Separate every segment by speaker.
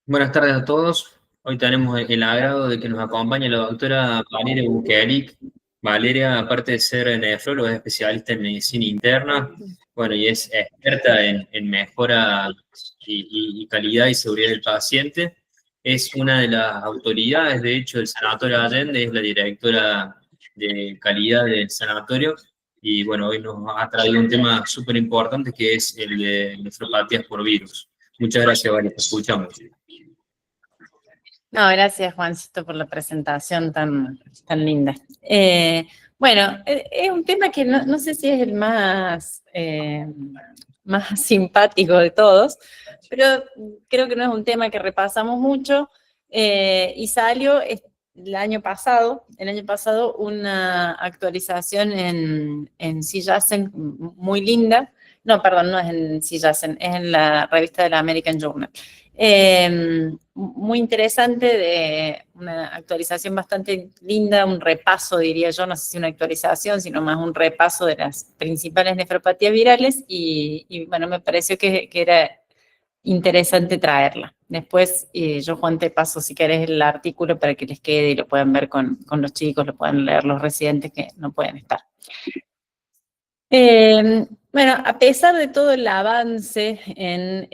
Speaker 1: Buenas tardes a todos. Hoy tenemos el agrado de que nos acompañe la doctora Valeria Bukelic. Valeria, aparte de ser nefróloga, es especialista en medicina interna, bueno, y es experta en mejora y calidad y seguridad del paciente. Es una de las autoridades, de hecho, del Sanatorio Allende, es la directora de calidad del sanatorio. Y bueno, hoy nos ha traído un tema súper importante que es el de nefropatías por virus. Muchas gracias, Valeria. Te escuchamos.
Speaker 2: No, gracias Juancito por la presentación tan linda. Bueno, es un tema que no sé si es el más simpático de todos, pero creo que no es un tema que repasamos mucho y salió el año pasado una actualización en CJASN muy linda. No, perdón, no es en CJASN, es en la revista de la American Journal. Muy interesante, de una actualización bastante linda, un repaso, diría yo, no sé si una actualización, sino más un repaso de las principales nefropatías virales y bueno, me pareció que era interesante traerla. Después, yo, Juan, te paso, si querés, el artículo para que les quede y lo puedan ver con los chicos, lo puedan leer los residentes que no pueden estar. Bueno, a pesar de todo el avance en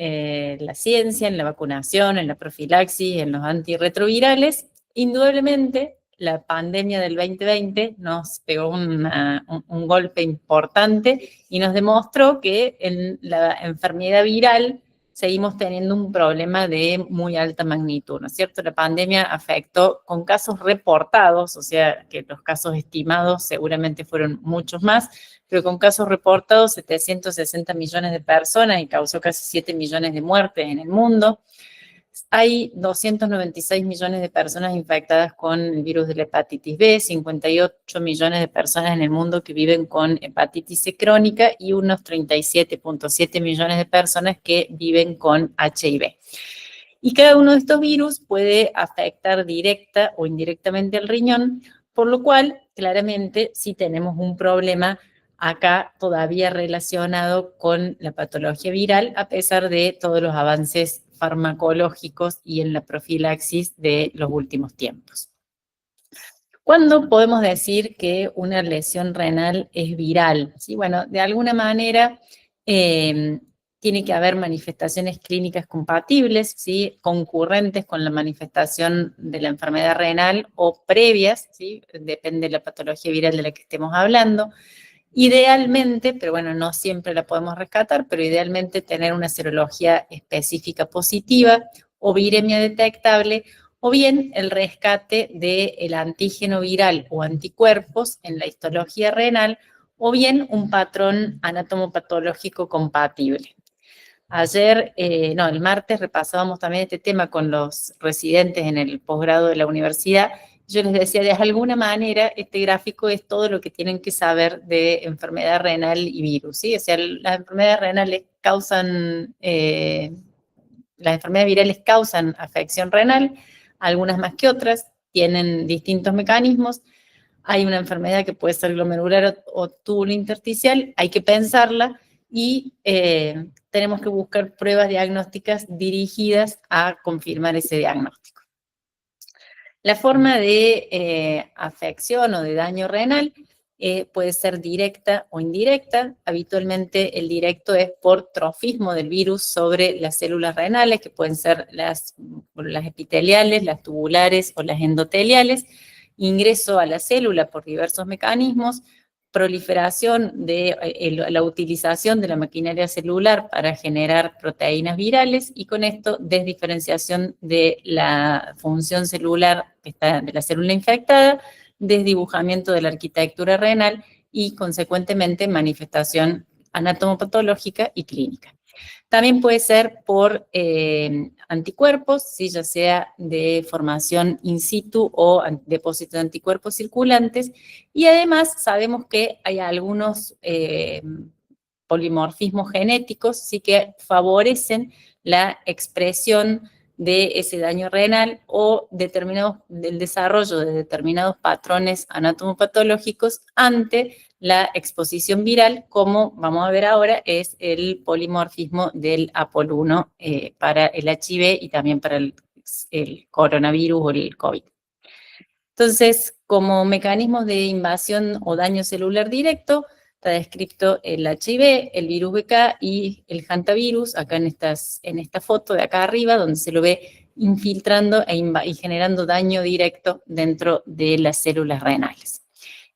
Speaker 2: la ciencia, en la vacunación, en la profilaxis, en los antirretrovirales, indudablemente la pandemia del 2020 nos pegó un golpe importante y nos demostró que en la enfermedad viral seguimos teniendo un problema de muy alta magnitud, ¿no es cierto? La pandemia afectó con casos reportados, o sea que los casos estimados seguramente fueron muchos más, pero con casos reportados 760 millones de personas y causó casi 7 millones de muertes en el mundo. Hay 296 millones de personas infectadas con el virus de la hepatitis B, 58 millones de personas en el mundo que viven con hepatitis C crónica y unos 37,7 millones de personas que viven con HIV. Y cada uno de estos virus puede afectar directa o indirectamente al riñón, por lo cual claramente sí tenemos un problema acá todavía relacionado con la patología viral, a pesar de todos los avances farmacológicos y en la profilaxis de los últimos tiempos. ¿Cuándo podemos decir que una lesión renal es viral? ¿Sí? Bueno, de alguna manera tiene que haber manifestaciones clínicas compatibles, ¿sí? Concurrentes con la manifestación de la enfermedad renal o previas, ¿sí? Depende de la patología viral de la que estemos hablando. Idealmente, pero bueno, no siempre la podemos rescatar, pero idealmente tener una serología específica positiva o viremia detectable, o bien el rescate del antígeno viral o anticuerpos en la histología renal, o bien un patrón anatomopatológico compatible. Ayer, el martes repasábamos también este tema con los residentes en el posgrado de la universidad. Yo les decía, de alguna manera, este gráfico es todo lo que tienen que saber de enfermedad renal y virus, ¿sí? O sea, las enfermedades renales las enfermedades virales causan afección renal, algunas más que otras, tienen distintos mecanismos. Hay una enfermedad que puede ser glomerular o túbulo intersticial, hay que pensarla y tenemos que buscar pruebas diagnósticas dirigidas a confirmar ese diagnóstico. La forma de afección o de daño renal puede ser directa o indirecta. Habitualmente el directo es por trofismo del virus sobre las células renales, que pueden ser las epiteliales, las tubulares o las endoteliales. Ingreso a la célula por diversos mecanismos, proliferación de la utilización de la maquinaria celular para generar proteínas virales y con esto desdiferenciación de la función celular que está de la célula infectada, desdibujamiento de la arquitectura renal y consecuentemente manifestación anatomopatológica y clínica. También puede ser por anticuerpos, ¿sí? Ya sea de formación in situ o depósito de anticuerpos circulantes. Y además sabemos que hay algunos polimorfismos genéticos, sí, que favorecen la expresión de ese daño renal o del desarrollo de determinados patrones anatomopatológicos ante la exposición viral, como vamos a ver ahora, es el polimorfismo del APOL1 para el HIV y también para el coronavirus o el COVID. Entonces, como mecanismos de invasión o daño celular directo, está descrito el HIV, el virus BK y el hantavirus, acá en esta foto de acá arriba, donde se lo ve infiltrando y generando daño directo dentro de las células renales.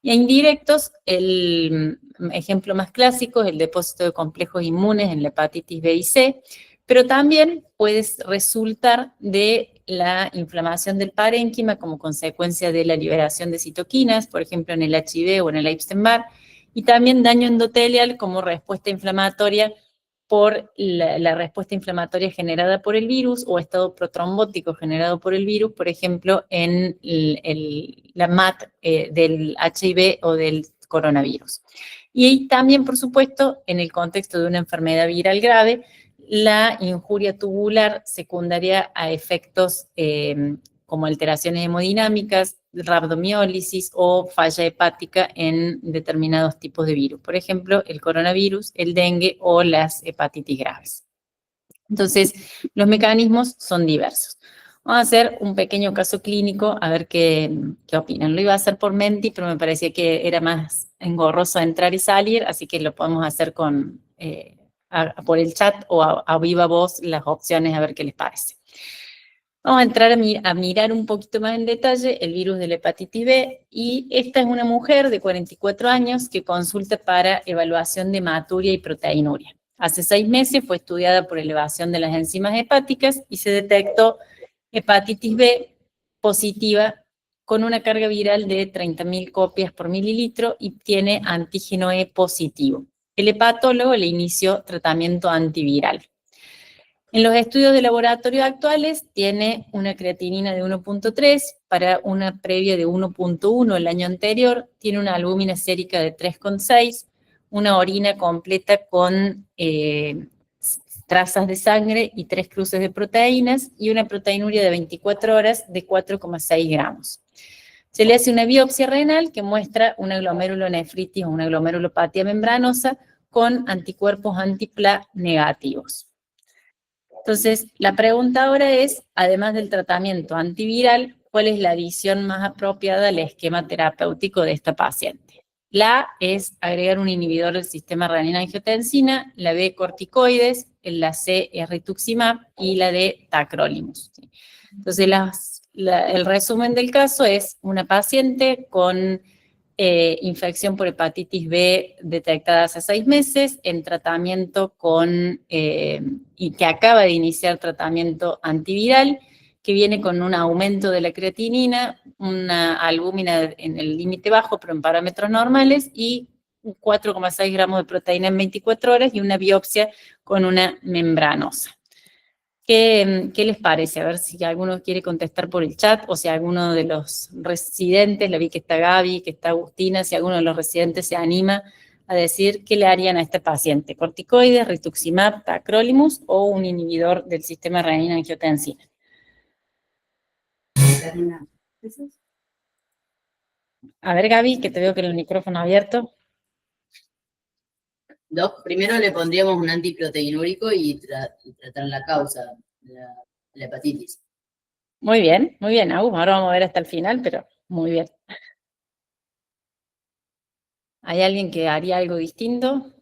Speaker 2: Y a indirectos, el ejemplo más clásico es el depósito de complejos inmunes en la hepatitis B y C, pero también puede resultar de la inflamación del parénquima como consecuencia de la liberación de citoquinas, por ejemplo en el HIV o en el Epstein-Barr, y también daño endotelial como respuesta inflamatoria por la respuesta inflamatoria generada por el virus o estado protrombótico generado por el virus, por ejemplo, en la MAT del HIV o del coronavirus. Y también, por supuesto, en el contexto de una enfermedad viral grave, la injuria tubular secundaria a efectos como alteraciones hemodinámicas, rabdomiólisis o falla hepática en determinados tipos de virus. Por ejemplo, el coronavirus, el dengue o las hepatitis graves. Entonces, los mecanismos son diversos. Vamos a hacer un pequeño caso clínico a ver qué opinan. Lo iba a hacer por Menti, pero me parecía que era más engorroso entrar y salir, así que lo podemos hacer por el chat o a viva voz las opciones a ver qué les parece. Vamos a entrar a mirar un poquito más en detalle el virus de la hepatitis B, y esta es una mujer de 44 años que consulta para evaluación de hematuria y proteinuria. Hace 6 meses fue estudiada por elevación de las enzimas hepáticas y se detectó hepatitis B positiva con una carga viral de 30.000 copias por mililitro y tiene antígeno E positivo. El hepatólogo le inició tratamiento antiviral. En los estudios de laboratorio actuales tiene una creatinina de 1.3 para una previa de 1.1 el año anterior, tiene una albúmina sérica de 3.6, una orina completa con trazas de sangre y 3 cruces de proteínas y una proteinuria de 24 horas de 4,6 gramos. Se le hace una biopsia renal que muestra una glomerulonefritis o una glomerulopatía membranosa con anticuerpos anti-PLA negativos. Entonces, la pregunta ahora es, además del tratamiento antiviral, ¿cuál es la adición más apropiada al esquema terapéutico de esta paciente? La A es agregar un inhibidor del sistema renina-angiotensina, la B, corticoides, la C es rituximab y la D, tacrolimus. Entonces, el resumen del caso es una paciente con infección por hepatitis B detectada hace 6 meses, en tratamiento y que acaba de iniciar tratamiento antiviral, que viene con un aumento de la creatinina, una albúmina en el límite bajo, pero en parámetros normales, y 4,6 gramos de proteína en 24 horas y una biopsia con una membranosa. ¿Qué les parece? A ver si alguno quiere contestar por el chat o si alguno de los residentes, la vi que está Gaby, que está Agustina, si alguno de los residentes se anima a decir qué le harían a este paciente. ¿Corticoides, rituximab, tacrolimus o un inhibidor del sistema renina-angiotensina? A ver, Gaby, que te veo con el micrófono abierto.
Speaker 3: Primero le pondríamos un antiproteinúrico y tratar la causa de la hepatitis.
Speaker 2: Muy bien, Agus. Ahora vamos a ver hasta el final, pero muy bien. ¿Hay alguien que haría algo distinto?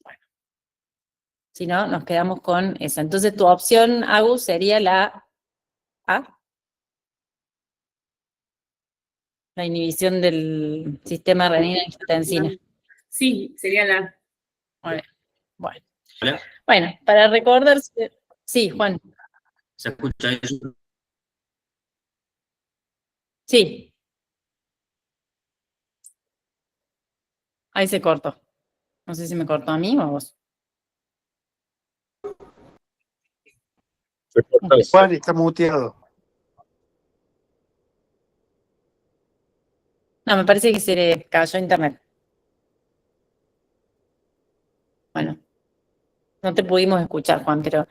Speaker 2: Bueno, si no, nos quedamos con esa. Entonces, tu opción, Agus, sería la A. La inhibición del sistema renina-angiotensina.
Speaker 4: Sí, sería la...
Speaker 2: Muy bien. Bueno.
Speaker 1: ¿Hola?
Speaker 2: Bueno, para recordar... Sí, Juan.
Speaker 1: ¿Se escucha eso?
Speaker 2: Sí. Ahí se cortó. No sé si me cortó a mí o a vos.
Speaker 5: Se cortó. Juan está muteado.
Speaker 2: No, me parece que se le cayó internet. Bueno, No te pudimos escuchar, Juan, pero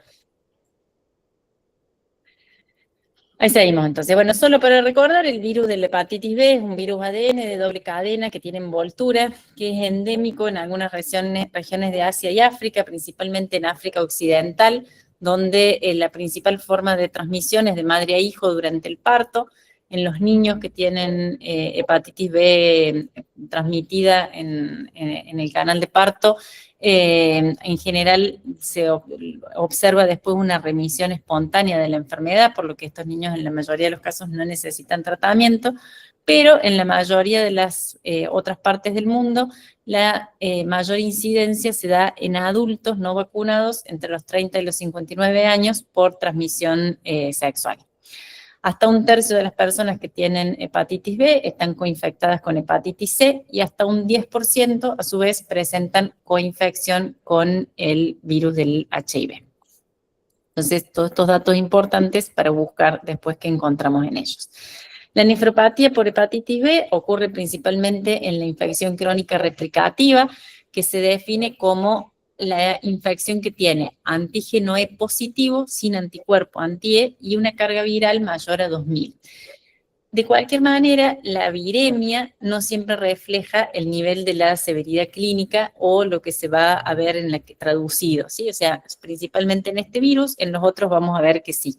Speaker 2: ahí seguimos entonces. Bueno, solo para recordar, el virus de la hepatitis B es un virus ADN de doble cadena que tiene envoltura, que es endémico en algunas regiones de Asia y África, principalmente en África Occidental, donde la principal forma de transmisión es de madre a hijo durante el parto. En los niños que tienen hepatitis B transmitida en el canal de parto, en general se observa después una remisión espontánea de la enfermedad, por lo que estos niños en la mayoría de los casos no necesitan tratamiento, pero en la mayoría de las otras partes del mundo, la mayor incidencia se da en adultos no vacunados entre los 30 y los 59 años por transmisión sexual. Hasta un tercio de las personas que tienen hepatitis B están coinfectadas con hepatitis C y hasta un 10% a su vez presentan coinfección con el virus del HIV. Entonces, todos estos datos importantes para buscar después qué encontramos en ellos. La nefropatía por hepatitis B ocurre principalmente en la infección crónica replicativa, que se define como la infección que tiene antígeno E positivo sin anticuerpo anti-E y una carga viral mayor a 2000. De cualquier manera, la viremia no siempre refleja el nivel de la severidad clínica o lo que se va a ver en la traducido, ¿sí? O sea, principalmente en este virus, en los otros vamos a ver que sí.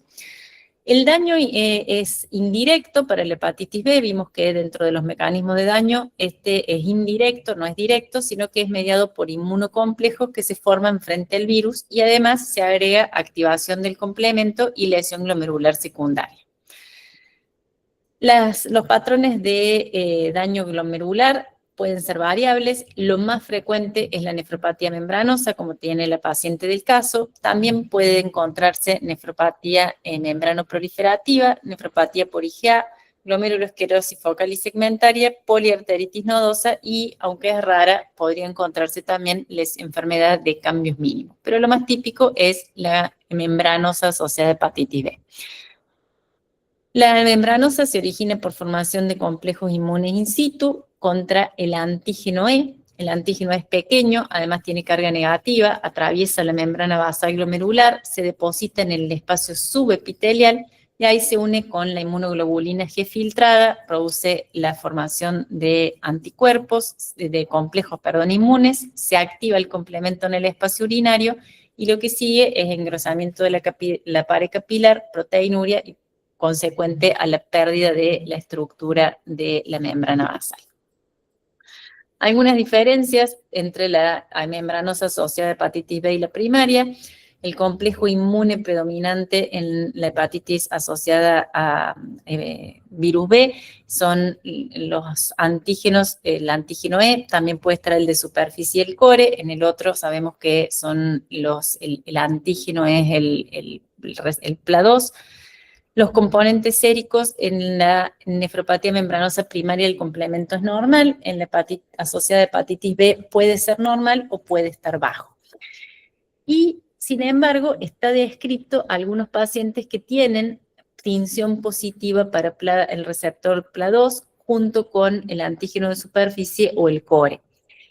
Speaker 2: El daño es indirecto para la hepatitis B. Vimos que dentro de los mecanismos de daño, este es indirecto, no es directo, sino que es mediado por inmunocomplejos que se forman frente al virus y además se agrega activación del complemento y lesión glomerular secundaria. Los patrones de daño glomerular pueden ser variables. Lo más frecuente es la nefropatía membranosa, como tiene la paciente del caso. También puede encontrarse nefropatía membranoproliferativa, nefropatía por IgA, glomerulosclerosis focal y segmentaria, poliarteritis nodosa y, aunque es rara, podría encontrarse también las enfermedades de cambios mínimos. Pero lo más típico es la membranosa asociada a hepatitis B. La membranosa se origina por formación de complejos inmunes in situ contra el antígeno E. El antígeno es pequeño, además tiene carga negativa, atraviesa la membrana basal glomerular, se deposita en el espacio subepitelial y ahí se une con la inmunoglobulina G filtrada, produce la formación de anticuerpos, de complejos, inmunes, se activa el complemento en el espacio urinario y lo que sigue es engrosamiento de la pared capilar, proteinuria y consecuente a la pérdida de la estructura de la membrana basal. Algunas diferencias entre la membranosa asociada a hepatitis B y la primaria. El complejo inmune predominante en la hepatitis asociada a virus B son los antígenos, el antígeno E, también puede estar el de superficie y el core. En el otro sabemos que son el antígeno es el PLA2. Los componentes séricos en la nefropatía membranosa primaria el complemento es normal, en la hepatitis asociada a hepatitis B puede ser normal o puede estar bajo. Y, sin embargo, está descrito algunos pacientes que tienen tinción positiva para el receptor PLA2 junto con el antígeno de superficie o el core.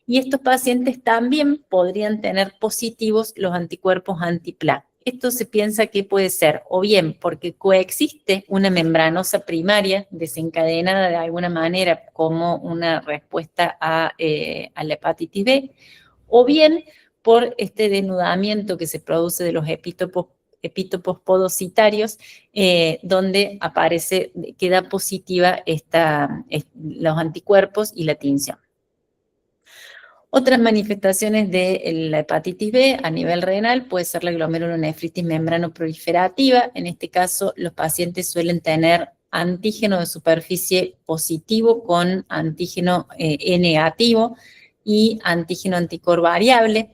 Speaker 2: Y estos pacientes también podrían tener positivos los anticuerpos anti-PLA. Esto se piensa que puede ser o bien porque coexiste una membranosa primaria desencadenada de alguna manera como una respuesta a la hepatitis B, o bien por este denudamiento que se produce de los epítopos podocitarios, donde aparece, queda positiva los anticuerpos y la tinción. Otras manifestaciones de la hepatitis B a nivel renal puede ser la glomerulonefritis membranoproliferativa. En este caso, los pacientes suelen tener antígeno de superficie positivo con antígeno E negativo y antígeno anticuerpo variable.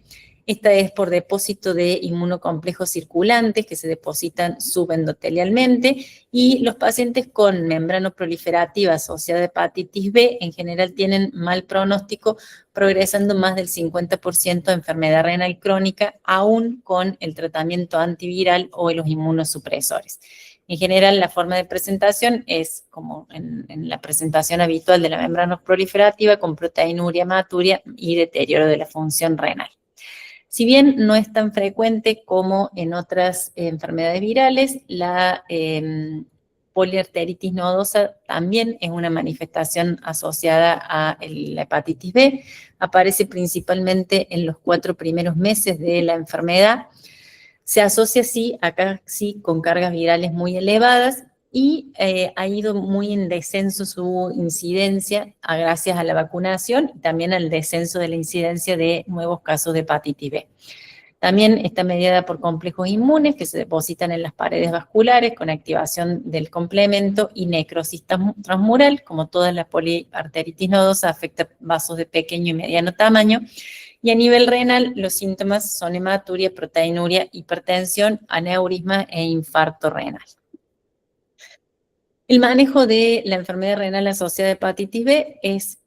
Speaker 2: Esta es por depósito de inmunocomplejos circulantes que se depositan subendotelialmente y los pacientes con membranoproliferativa asociada a hepatitis B en general tienen mal pronóstico, progresando más del 50% de enfermedad renal crónica, aún con el tratamiento antiviral o los inmunosupresores. En general, la forma de presentación es como en la presentación habitual de la membranoproliferativa con proteinuria, hematuria y deterioro de la función renal. Si bien no es tan frecuente como en otras enfermedades virales, la poliarteritis nodosa también es una manifestación asociada a la hepatitis B. Aparece principalmente en los 4 primeros meses de la enfermedad. Se asocia acá sí, con cargas virales muy elevadas y ha ido muy en descenso su incidencia gracias a la vacunación y también al descenso de la incidencia de nuevos casos de hepatitis B. También está mediada por complejos inmunes que se depositan en las paredes vasculares con activación del complemento y necrosis transmural, como toda la poliarteritis nodosa afecta vasos de pequeño y mediano tamaño. Y a nivel renal, los síntomas son hematuria, proteinuria, hipertensión, aneurisma e infarto renal. El manejo de la enfermedad renal asociada a hepatitis B es,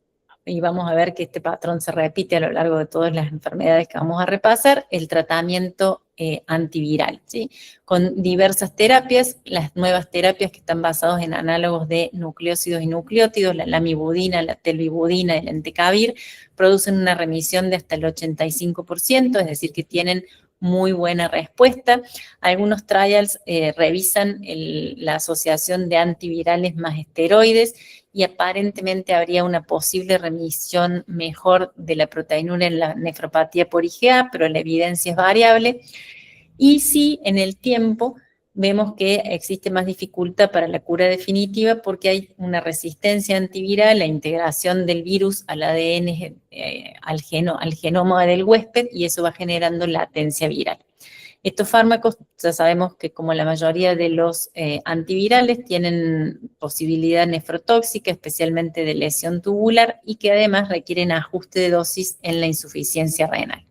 Speaker 2: y vamos a ver que este patrón se repite a lo largo de todas las enfermedades que vamos a repasar, el tratamiento antiviral, ¿sí? Con diversas terapias, las nuevas terapias que están basadas en análogos de nucleócidos y nucleótidos, la lamivudina, la telvibudina y el entecavir, producen una remisión de hasta el 85%, es decir, que tienen muy buena respuesta. Algunos trials revisan la asociación de antivirales más esteroides y aparentemente habría una posible remisión mejor de la proteinuria en la nefropatía por IgA, pero la evidencia es variable. Y sí, en el tiempo vemos que existe más dificultad para la cura definitiva porque hay una resistencia antiviral, la integración del virus al ADN, al genoma del huésped, y eso va generando latencia viral. Estos fármacos, ya sabemos que como la mayoría de los antivirales, tienen posibilidad nefrotóxica, especialmente de lesión tubular, y que además requieren ajuste de dosis en la insuficiencia renal.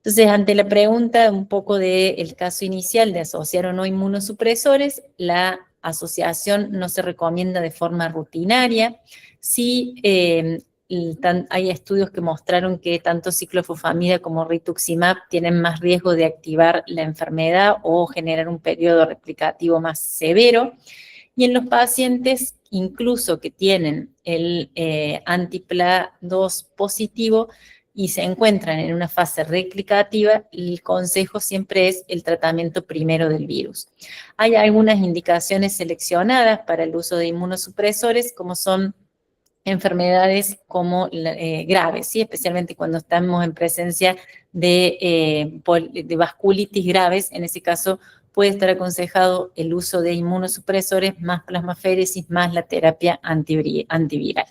Speaker 2: Entonces, ante la pregunta un poco del caso inicial de asociar o no inmunosupresores, la asociación no se recomienda de forma rutinaria. Sí, hay estudios que mostraron que tanto ciclofosfamida como rituximab tienen más riesgo de activar la enfermedad o generar un periodo replicativo más severo. Y en los pacientes, incluso que tienen el anti-PLA2 positivo, y se encuentran en una fase replicativa, el consejo siempre es el tratamiento primero del virus. Hay algunas indicaciones seleccionadas para el uso de inmunosupresores, como son enfermedades como graves, ¿sí? Especialmente cuando estamos en presencia de vasculitis graves. En ese caso puede estar aconsejado el uso de inmunosupresores más plasmaféresis más la terapia antiviral.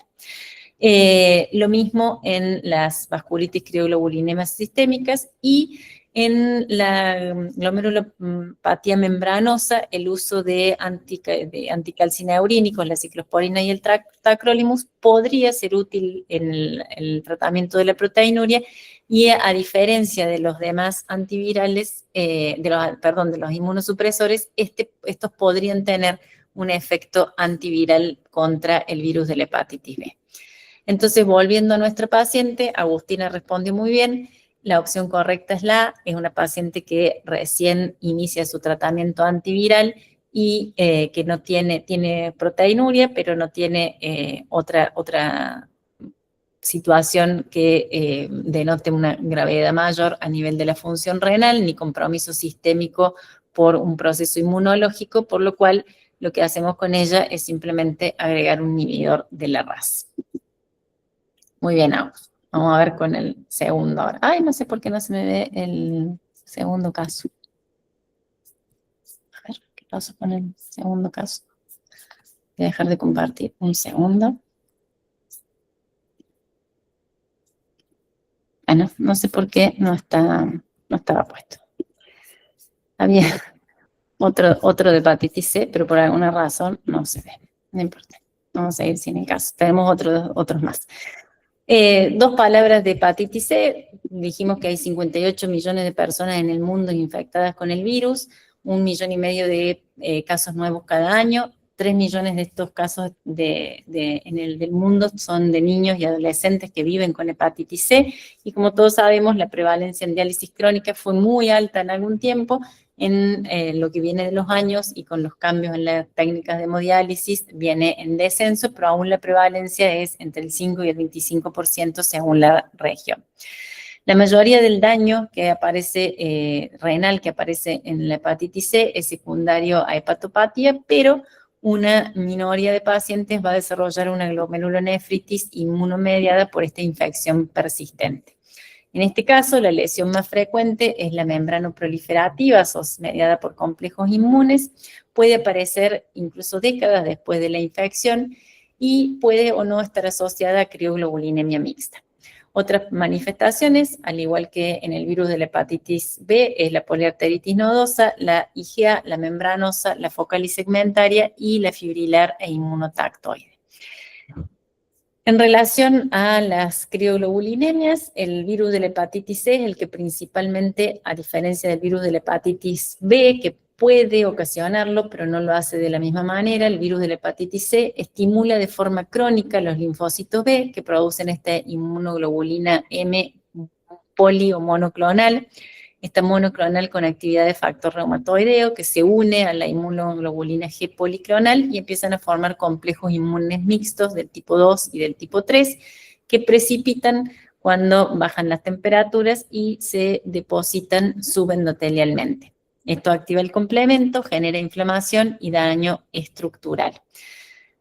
Speaker 2: Lo mismo en las vasculitis crioglobulinemas sistémicas y en la glomerulopatía membranosa, el uso de anticalcineurínicos, la ciclosporina y el tacrolimus, podría ser útil en el tratamiento de la proteinuria y a diferencia de los demás antivirales, de los inmunosupresores, estos podrían tener un efecto antiviral contra el virus de la hepatitis B. Entonces, volviendo a nuestra paciente, Agustina respondió muy bien. La opción correcta es es una paciente que recién inicia su tratamiento antiviral y que no tiene proteinuria, pero no tiene otra situación que denote una gravedad mayor a nivel de la función renal, ni compromiso sistémico por un proceso inmunológico, por lo cual lo que hacemos con ella es simplemente agregar un inhibidor de la RAS. Muy bien, Agus. Vamos a ver con el segundo ahora. Ay, no sé por qué no se me ve el segundo caso. A ver, ¿qué pasa con el segundo caso? Voy a dejar de compartir un segundo. Bueno, no sé por qué no estaba puesto. Había otro de hepatitis C, pero por alguna razón no se ve. No importa. Vamos a ir sin el caso. Tenemos otros más. 2 palabras de hepatitis C. Dijimos que hay 58 millones de personas en el mundo infectadas con el virus, 1,5 millones de casos nuevos cada año. 3 millones de estos casos del mundo son de niños y adolescentes que viven con hepatitis C, y como todos sabemos, la prevalencia en diálisis crónica fue muy alta en algún tiempo. En lo que viene de los años y con los cambios en las técnicas de hemodiálisis viene en descenso, pero aún la prevalencia es entre el 5 y el 25% según la región. La mayoría del daño que aparece, renal que aparece en la hepatitis C es secundario a hepatopatía, pero una minoría de pacientes va a desarrollar una glomerulonefritis inmunomediada por esta infección persistente. En este caso, la lesión más frecuente es la membranoproliferativa, mediada por complejos inmunes, puede aparecer incluso décadas después de la infección y puede o no estar asociada a crioglobulinemia mixta. Otras manifestaciones, al igual que en el virus de la hepatitis B, es la poliarteritis nodosa, la IgA, la membranosa, la focal y segmentaria y la fibrilar e inmunotactoide. En relación a las crioglobulinemias, el virus de la hepatitis C es el que principalmente, a diferencia del virus de la hepatitis B, que puede ocasionarlo, pero no lo hace de la misma manera, el virus de la hepatitis C estimula de forma crónica los linfocitos B, que producen esta inmunoglobulina M poli o monoclonal, esta monoclonal con actividad de factor reumatoideo que se une a la inmunoglobulina G policlonal y empiezan a formar complejos inmunes mixtos del tipo 2 y del tipo 3 que precipitan cuando bajan las temperaturas y se depositan subendotelialmente. Esto activa el complemento, genera inflamación y daño estructural.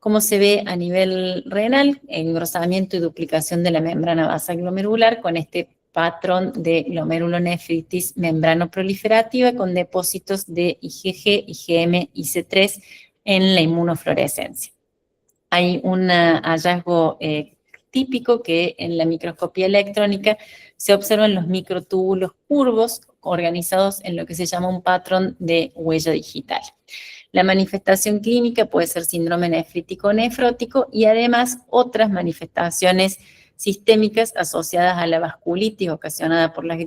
Speaker 2: Como se ve a nivel renal, engrosamiento y duplicación de la membrana basal glomerular con este patrón de glomerulonefritis membranoproliferativa con depósitos de IgG, IgM, IC3 en la inmunofluorescencia. Hay un hallazgo típico que en la microscopía electrónica se observan los microtúbulos curvos organizados en lo que se llama un patrón de huella digital. La manifestación clínica puede ser síndrome nefrítico nefrótico y además otras manifestaciones sistémicas asociadas a la vasculitis ocasionada por las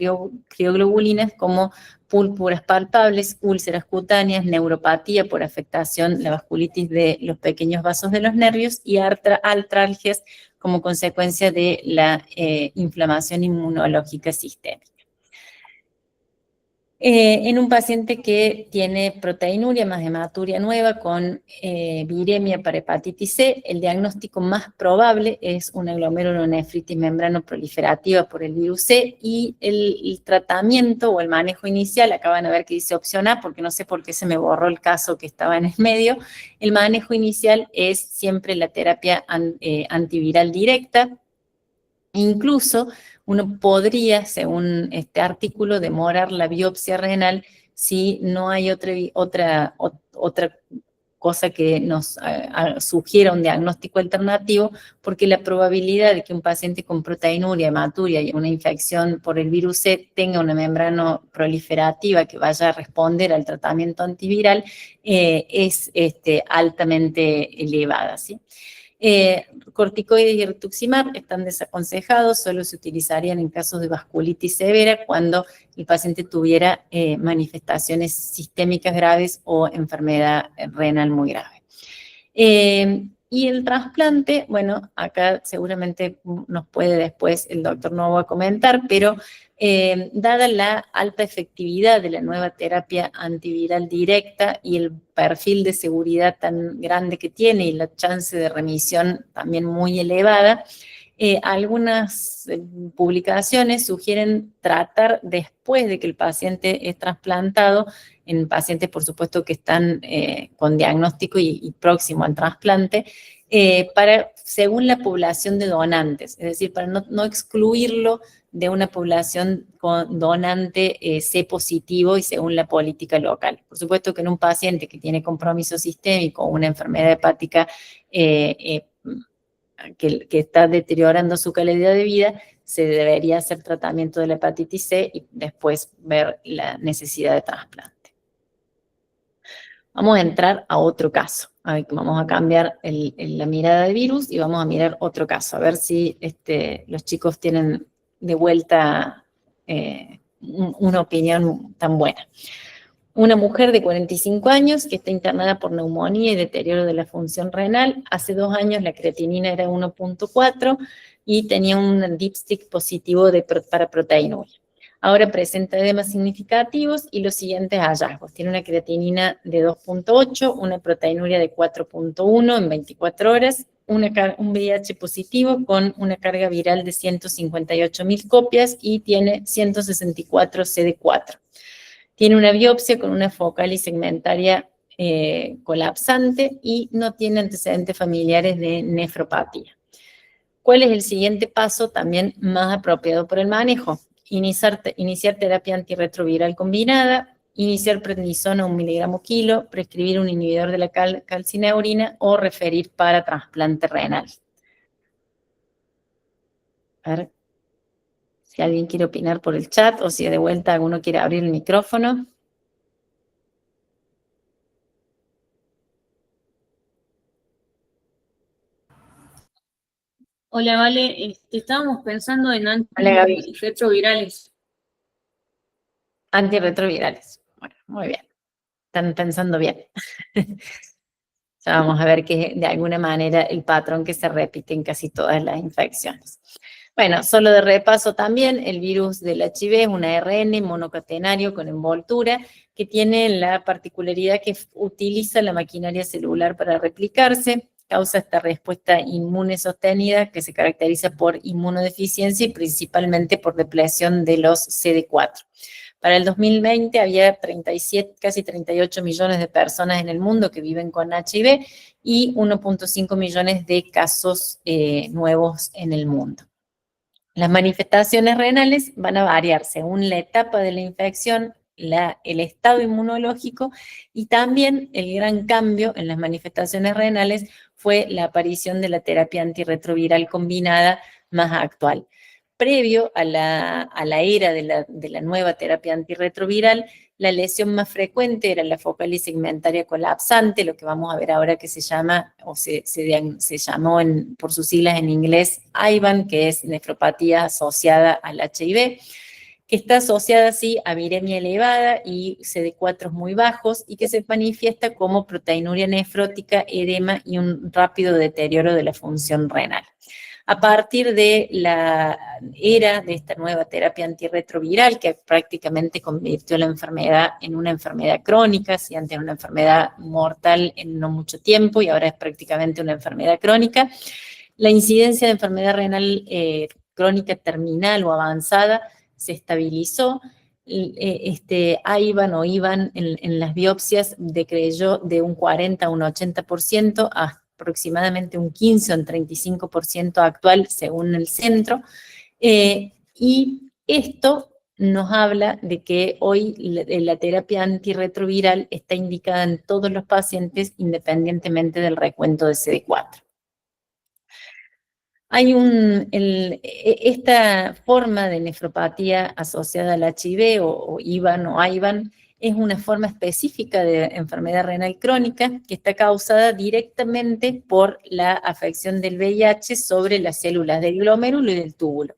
Speaker 2: crioglobulinas como púrpuras palpables, úlceras cutáneas, neuropatía por afectación, la vasculitis de los pequeños vasos de los nervios y artralgias como consecuencia de la inflamación inmunológica sistémica. En un paciente que tiene proteinuria más hematuria nueva con viremia para hepatitis C, el diagnóstico más probable es una glomerulonefritis membranoproliferativa por el virus C y el tratamiento o el manejo inicial, acá van a ver que dice opción A porque no sé por qué se me borró el caso que estaba en el medio, el manejo inicial es siempre la terapia antiviral directa. Incluso uno podría, según este artículo, demorar la biopsia renal si no hay otra cosa que nos sugiera un diagnóstico alternativo, porque la probabilidad de que un paciente con proteinuria, hematuria y una infección por el virus C tenga una membrana proliferativa que vaya a responder al tratamiento antiviral es altamente elevada, ¿sí? Corticoides y rituximab están desaconsejados, solo se utilizarían en casos de vasculitis severa cuando el paciente tuviera manifestaciones sistémicas graves o enfermedad renal muy grave. Y el trasplante, bueno, acá seguramente nos puede después el doctor Novo a comentar, pero dada la alta efectividad de la nueva terapia antiviral directa y el perfil de seguridad tan grande que tiene y la chance de remisión también muy elevada, algunas publicaciones sugieren tratar después de que el paciente es trasplantado, en pacientes por supuesto que están con diagnóstico y próximo al trasplante, según la población de donantes, es decir, para no excluirlo de una población con donante C positivo y según la política local. Por supuesto que en un paciente que tiene compromiso sistémico o una enfermedad hepática que está deteriorando su calidad de vida, se debería hacer tratamiento de la hepatitis C y después ver la necesidad de trasplante. Vamos a entrar a otro caso. Vamos a cambiar la mirada de virus y vamos a mirar otro caso, a ver si los chicos tienen de vuelta una opinión tan buena. Una mujer de 45 años que está internada por neumonía y deterioro de la función renal. Hace 2 años la creatinina era 1.4 y tenía un dipstick positivo para proteinuria. Ahora presenta edemas significativos y los siguientes hallazgos. Tiene una creatinina de 2.8, una proteinuria de 4.1 en 24 horas, un VIH positivo con una carga viral de 158.000 copias y tiene 164 CD4. Tiene una biopsia con una focal y segmentaria colapsante y no tiene antecedentes familiares de nefropatía. ¿Cuál es el siguiente paso también más apropiado para el manejo? Iniciar terapia antirretroviral combinada, iniciar prednisona 1 miligramo kilo, prescribir un inhibidor de la calcineurina o referir para trasplante renal. A ver si alguien quiere opinar por el chat o si de vuelta alguno quiere abrir el micrófono.
Speaker 4: Hola, Vale. Estábamos pensando en
Speaker 2: Hola, Gaby.
Speaker 4: antirretrovirales.
Speaker 2: Antirretrovirales. Bueno, muy bien. Están pensando bien. Ya vamos a ver que de alguna manera el patrón que se repite en casi todas las infecciones. Bueno, solo de repaso también, el virus del HIV es un ARN monocatenario con envoltura que tiene la particularidad que utiliza la maquinaria celular para replicarse, causa esta respuesta inmune sostenida que se caracteriza por inmunodeficiencia y principalmente por depresión de los CD4. Para el 2020 había 37, casi 38 millones de personas en el mundo que viven con HIV y 1.5 millones de casos nuevos en el mundo. Las manifestaciones renales van a variar según la etapa de la infección, el estado inmunológico y también el gran cambio en las manifestaciones renales fue la aparición de la terapia antirretroviral combinada más actual. Previo a la era de la nueva terapia antirretroviral, la lesión más frecuente era la focal y segmentaria colapsante, lo que vamos a ver ahora que se llama, o se llamó por sus siglas en inglés IBAN, que es nefropatía asociada al HIV, que está asociada así a viremia elevada y CD4 muy bajos y que se manifiesta como proteinuria nefrótica, edema y un rápido deterioro de la función renal. A partir de la era de esta nueva terapia antirretroviral, que prácticamente convirtió la enfermedad en una enfermedad crónica, si antes era una enfermedad mortal en no mucho tiempo y ahora es prácticamente una enfermedad crónica, la incidencia de enfermedad renal crónica terminal o avanzada se estabilizó. IBAN o IBAN en las biopsias decreyó de un 40 a un 80% a aproximadamente un 15 o un 35% actual según el centro, y esto nos habla de que hoy la terapia antirretroviral está indicada en todos los pacientes independientemente del recuento de CD4. Hay esta forma de nefropatía asociada al HIV o IBAN o IBAN es una forma específica de enfermedad renal crónica que está causada directamente por la afección del VIH sobre las células del glomérulo y del túbulo.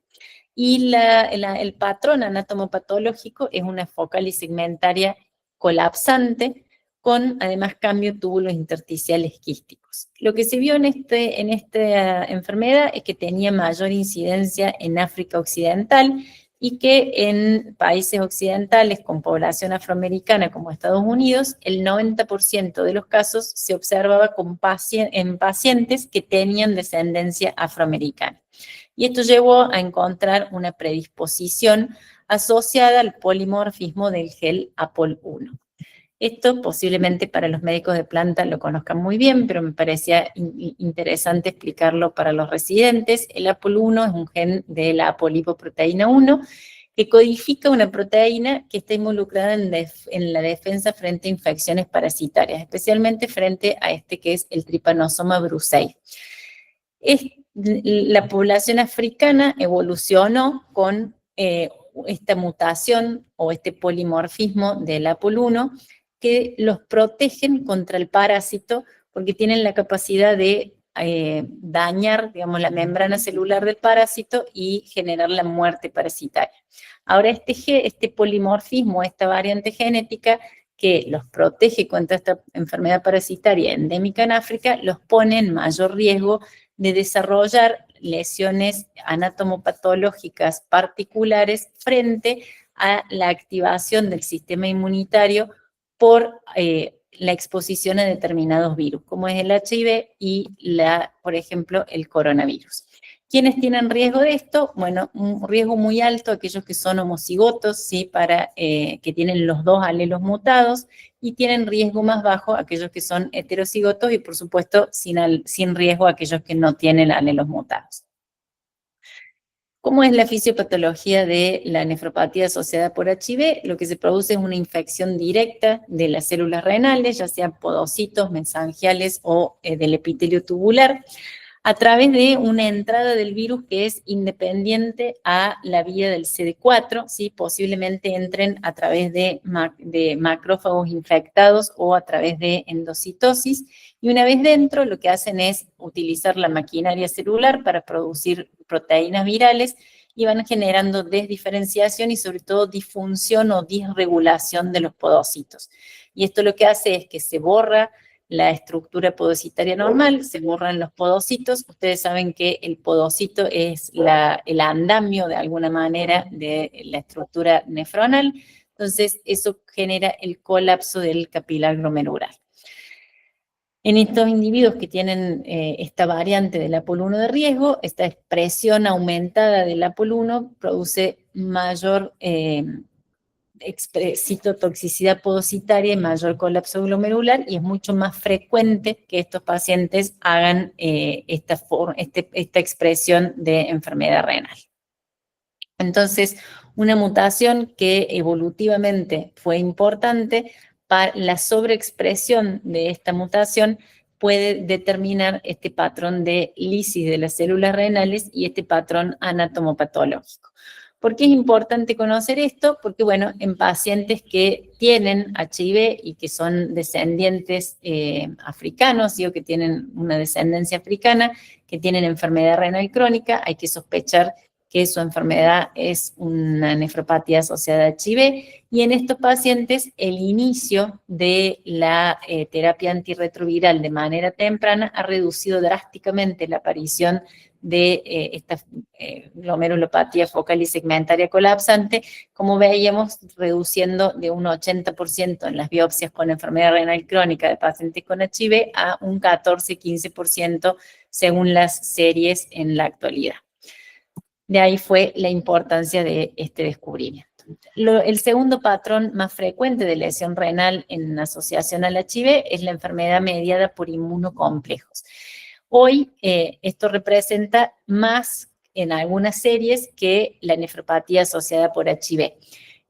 Speaker 2: Y el patrón anatomopatológico es una focal y segmentaria colapsante con además cambio de túbulos intersticiales quísticos. Lo que se vio en esta enfermedad es que tenía mayor incidencia en África Occidental y que en países occidentales con población afroamericana como Estados Unidos, el 90% de los casos se observaba en pacientes que tenían descendencia afroamericana. Y esto llevó a encontrar una predisposición asociada al polimorfismo del gel APOL1. Esto posiblemente para los médicos de planta lo conozcan muy bien, pero me parecía interesante explicarlo para los residentes. El APOL1 es un gen de la apolipoproteína 1 que codifica una proteína que está involucrada en la defensa frente a infecciones parasitarias, especialmente frente a que es el Trypanosoma brucei. La población africana evolucionó con esta mutación o este polimorfismo del APOL1 que los protegen contra el parásito porque tienen la capacidad de dañar, digamos, la membrana celular del parásito y generar la muerte parasitaria. Ahora este polimorfismo, esta variante genética que los protege contra esta enfermedad parasitaria endémica en África, los pone en mayor riesgo de desarrollar lesiones anatomopatológicas particulares frente a la activación del sistema inmunitario por la exposición a determinados virus, como es el HIV y, por ejemplo, el coronavirus. ¿Quiénes tienen riesgo de esto? Bueno, un riesgo muy alto aquellos que son homocigotos, ¿sí? Que tienen los dos alelos mutados, y tienen riesgo más bajo aquellos que son heterocigotos y, por supuesto, sin riesgo aquellos que no tienen alelos mutados. ¿Cómo es la fisiopatología de la nefropatía asociada por HIV? Lo que se produce es una infección directa de las células renales, ya sean podocitos, mesangiales o del epitelio tubular, a través de una entrada del virus que es independiente a la vía del CD4, ¿sí? Posiblemente entren a través de macrófagos infectados o a través de endocitosis, y una vez dentro lo que hacen es utilizar la maquinaria celular para producir proteínas virales y van generando desdiferenciación y sobre todo disfunción o disregulación de los podocitos. Y esto lo que hace es que se borra la estructura podocitaria normal, se borran los podocitos. Ustedes saben que el podocito es el andamio, de alguna manera, de la estructura nefronal. Entonces, eso genera el colapso del capilar glomerular. En estos individuos que tienen esta variante del APOL1 de riesgo, esta expresión aumentada del APOL1 produce mayor citotoxicidad podocitaria y mayor colapso glomerular, y es mucho más frecuente que estos pacientes hagan esta expresión de enfermedad renal. Entonces, una mutación que evolutivamente fue importante, para la sobreexpresión de esta mutación puede determinar este patrón de lisis de las células renales y este patrón anatomopatológico. ¿Por qué es importante conocer esto? Porque, bueno, en pacientes que tienen HIV y que son descendientes africanos, o que tienen una descendencia africana, que tienen enfermedad renal crónica, hay que sospechar que su enfermedad es una nefropatía asociada a HIV, y en estos pacientes el inicio de la terapia antirretroviral de manera temprana ha reducido drásticamente la aparición de esta glomerulopatía focal y segmentaria colapsante, como veíamos, reduciendo de un 80% en las biopsias con enfermedad renal crónica de pacientes con HIV a un 14-15% según las series en la actualidad. De ahí fue la importancia de este descubrimiento. El segundo patrón más frecuente de lesión renal en asociación al HIV es la enfermedad mediada por inmunocomplejos. Hoy esto representa más en algunas series que la nefropatía asociada por HIV.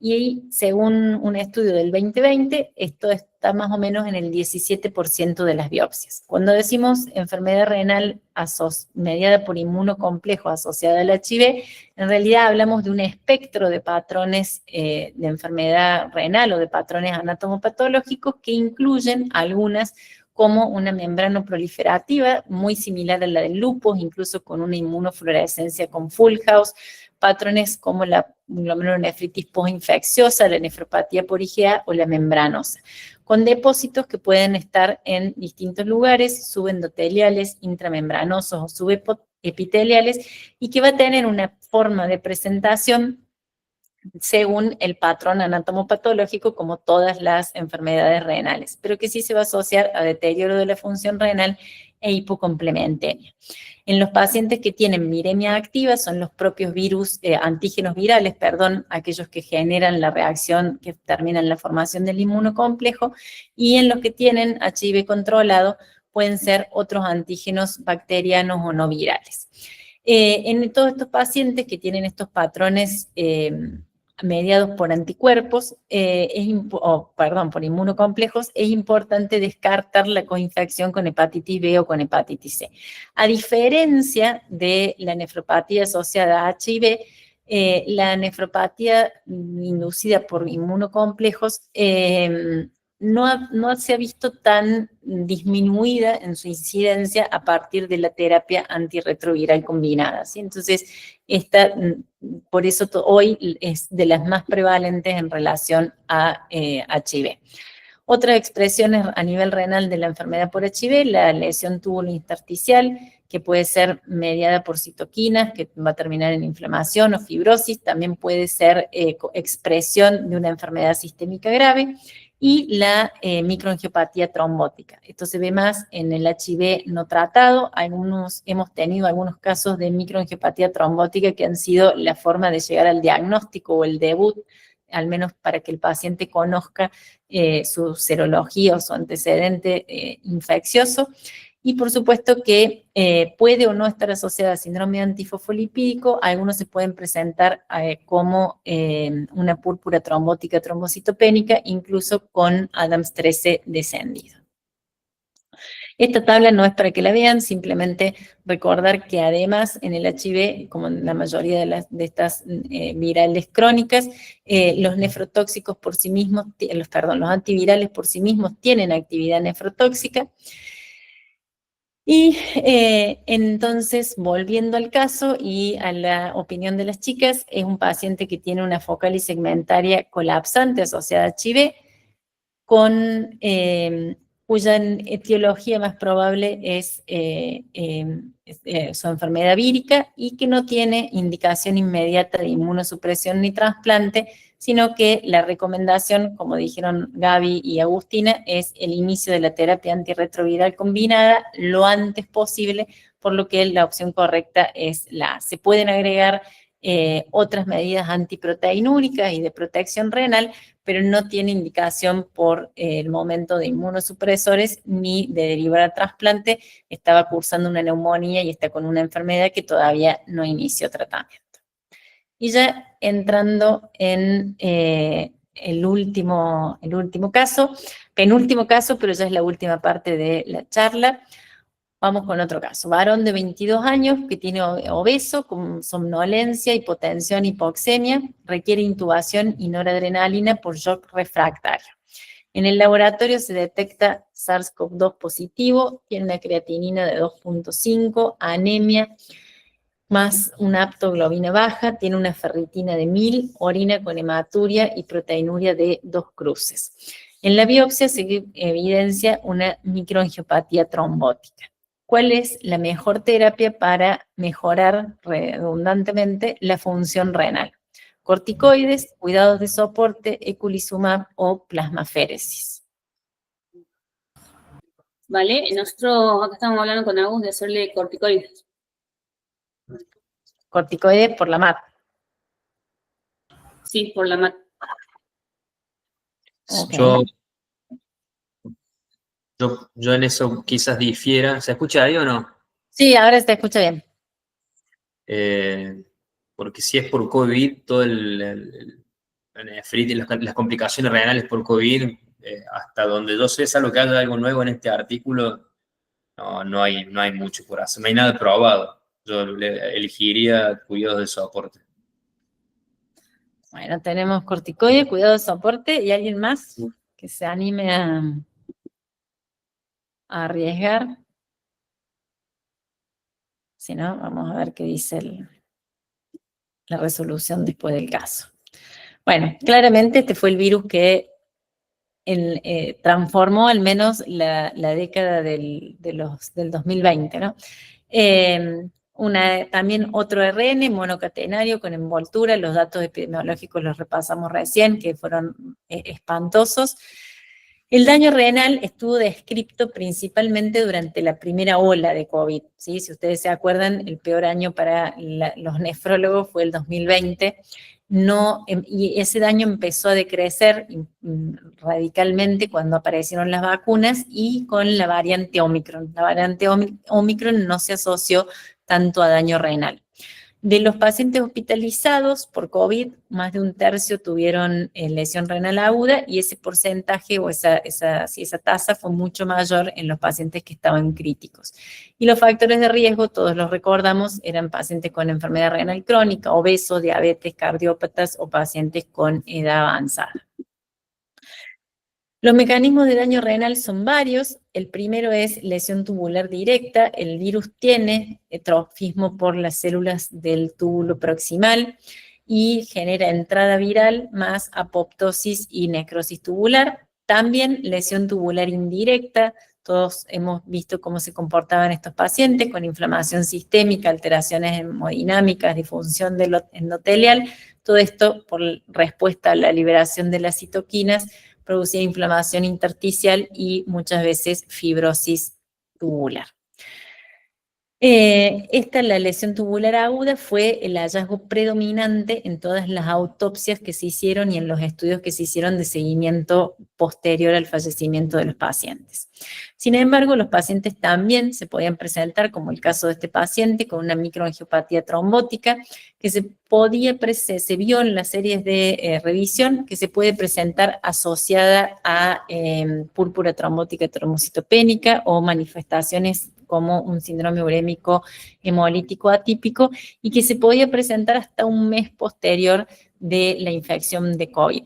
Speaker 2: Y según un estudio del 2020, esto está más o menos en el 17% de las biopsias. Cuando decimos enfermedad renal mediada por inmunocomplejos asociada al HIV, en realidad hablamos de un espectro de patrones de enfermedad renal o de patrones anatomopatológicos que incluyen algunas como una membrana proliferativa, muy similar a la del lupus, incluso con una inmunofluorescencia con full house, patrones como la glomerulonefritis postinfecciosa, la nefropatía por IgA o la membranosa, con depósitos que pueden estar en distintos lugares, subendoteliales, intramembranosos o subepiteliales, y que va a tener una forma de presentación según el patrón anatomopatológico, como todas las enfermedades renales, pero que sí se va a asociar a deterioro de la función renal e hipocomplementemia. En los pacientes que tienen viremia activa, son los propios antígenos virales, aquellos que generan la reacción que termina en la formación del inmunocomplejo, y en los que tienen HIV controlado pueden ser otros antígenos bacterianos o no virales. En todos estos pacientes que tienen estos patrones mediados por anticuerpos, por inmunocomplejos, es importante descartar la coinfección con hepatitis B o con hepatitis C. A diferencia de la nefropatía asociada a HIV, la nefropatía inducida por inmunocomplejos no se ha visto tan disminuida en su incidencia a partir de la terapia antirretroviral combinada, ¿sí? Entonces, por eso hoy es de las más prevalentes en relación a HIV. Otras expresiones a nivel renal de la enfermedad por HIV, la lesión tubulointersticial, que puede ser mediada por citoquinas, que va a terminar en inflamación o fibrosis, también puede ser expresión de una enfermedad sistémica grave, y la microangiopatía trombótica. Esto se ve más en el HIV no tratado. Hemos tenido algunos casos de microangiopatía trombótica que han sido la forma de llegar al diagnóstico o el debut, al menos para que el paciente conozca su serología o su antecedente infeccioso. Y por supuesto que puede o no estar asociada a síndrome antifosfolipídico. Algunos se pueden presentar como una púrpura trombótica trombocitopénica, incluso con Adams 13 descendido. Esta tabla no es para que la vean, simplemente recordar que además en el HIV, como en la mayoría de estas virales crónicas, los nefrotóxicos por sí mismos, los antivirales por sí mismos tienen actividad nefrotóxica. Y entonces, volviendo al caso y a la opinión de las chicas, es un paciente que tiene una focalis segmentaria colapsante asociada a HIV, cuya etiología más probable es su enfermedad vírica y que no tiene indicación inmediata de inmunosupresión ni trasplante, sino que la recomendación, como dijeron Gaby y Agustina, es el inicio de la terapia antirretroviral combinada lo antes posible, por lo que la opción correcta es la A. Se pueden agregar otras medidas antiproteinúricas y de protección renal, pero no tiene indicación por el momento de inmunosupresores ni de derivar a trasplante. Estaba cursando una neumonía y está con una enfermedad que todavía no inició tratamiento. Y ya entrando en el último caso, penúltimo caso, pero ya es la última parte de la charla. Vamos con otro caso. Varón de 22 años que tiene obeso, con somnolencia, hipotensión, hipoxemia, requiere intubación y noradrenalina por shock refractario. En el laboratorio se detecta SARS-CoV-2 positivo, tiene una creatinina de 2.5, anemia, más una aptoglobina baja, tiene una ferritina de 1000, orina con hematuria y proteinuria de 2 cruces. En la biopsia se evidencia una microangiopatía trombótica. ¿Cuál es la mejor terapia para mejorar redundantemente la función renal? Corticoides, cuidados de soporte, eculizumab o plasmaféresis.
Speaker 4: Vale, nosotros acá estamos hablando con Agus de hacerle corticoides.
Speaker 2: Corticoides por la MAT.
Speaker 4: Sí, por la MAT.
Speaker 2: Okay.
Speaker 1: Yo en eso quizás difiera. ¿Se escucha ahí o no?
Speaker 2: Sí, ahora se escucha bien.
Speaker 1: Porque si es por COVID, todo la nefritis, las complicaciones renales por COVID, hasta donde yo sé, salvo que haya algo nuevo en este artículo, no hay mucho por hacer, no hay nada probado. Yo elegiría cuidados de soporte.
Speaker 2: Bueno, tenemos corticoide, cuidado de soporte, ¿y alguien más que se anime a arriesgar? Si no, vamos a ver qué dice la resolución después del caso. Bueno, claramente este fue el virus que transformó al menos la década del 2020, ¿no? También otro RN monocatenario con envoltura, los datos epidemiológicos los repasamos recién, que fueron espantosos. El daño renal estuvo descrito principalmente durante la primera ola de COVID, ¿sí? Si ustedes se acuerdan, el peor año para los nefrólogos fue el 2020, y ese daño empezó a decrecer radicalmente cuando aparecieron las vacunas y con la variante Omicron. La variante Omicron no se asoció tanto a daño renal. De los pacientes hospitalizados por COVID, más de un tercio tuvieron lesión renal aguda y ese porcentaje o esa tasa fue mucho mayor en los pacientes que estaban críticos. Y los factores de riesgo, todos los recordamos, eran pacientes con enfermedad renal crónica, obesos, diabetes, cardiópatas o pacientes con edad avanzada. Los mecanismos de daño renal son varios. El primero es lesión tubular directa. El virus tiene trofismo por las células del túbulo proximal y genera entrada viral más apoptosis y necrosis tubular. También lesión tubular indirecta. Todos hemos visto cómo se comportaban estos pacientes con inflamación sistémica, alteraciones hemodinámicas, disfunción del endotelial. Todo esto por respuesta a la liberación de las citoquinas producía inflamación intersticial y muchas veces fibrosis tubular. La lesión tubular aguda fue el hallazgo predominante en todas las autopsias que se hicieron y en los estudios que se hicieron de seguimiento posterior al fallecimiento de los pacientes. Sin embargo, los pacientes también se podían presentar, como el caso de este paciente, con una microangiopatía trombótica, que se vio en las series de revisión, que se puede presentar asociada a púrpura trombótica trombocitopénica o manifestaciones como un síndrome urémico hemolítico atípico y que se podía presentar hasta un mes posterior de la infección de COVID.